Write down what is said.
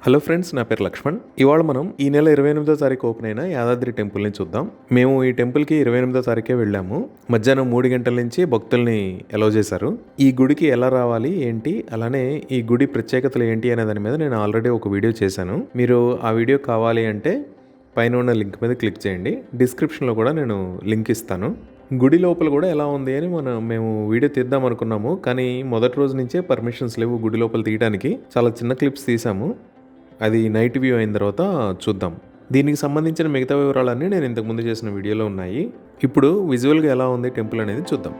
Hello friends, నా పేరు లక్ష్మణ్. ఇవాళ మనం ఈ నెల 28వ తారీఖు ఓపెన్ అయిన యాదాద్రి టెంపుల్ని చూద్దాం. మేము ఈ టెంపుల్కి 28వ తారీఖే వెళ్ళాము. మధ్యాహ్నం 3 గంటల నుంచి భక్తుల్ని అలౌ చేశారు. ఈ గుడికి ఎలా రావాలి ఏంటి, అలానే ఈ గుడి ప్రత్యేకతలు ఏంటి అనే దాని మీద నేను ఆల్రెడీ ఒక వీడియో చేశాను. మీరు ఆ వీడియో కావాలి అంటే పైన ఉన్న లింక్ మీద క్లిక్ చేయండి. డిస్క్రిప్షన్లో కూడా నేను లింక్ ఇస్తాను. గుడి లోపల కూడా ఎలా ఉంది అని మేము వీడియో తీద్దాం అనుకున్నాము, కానీ మొదటి రోజు నుంచే పర్మిషన్స్ లేవు గుడి లోపల తీయడానికి. చాలా చిన్న క్లిప్స్ తీసాము. అది నైట్ వ్యూ అయిన తర్వాత చూద్దాం. దీనికి సంబంధించిన మిగతా వివరాలన్నీ నేను ఇంతకుముందు చేసిన వీడియోలో ఉన్నాయి. ఇప్పుడు విజువల్గా ఎలా ఉంది టెంపుల్ అనేది చూద్దాం.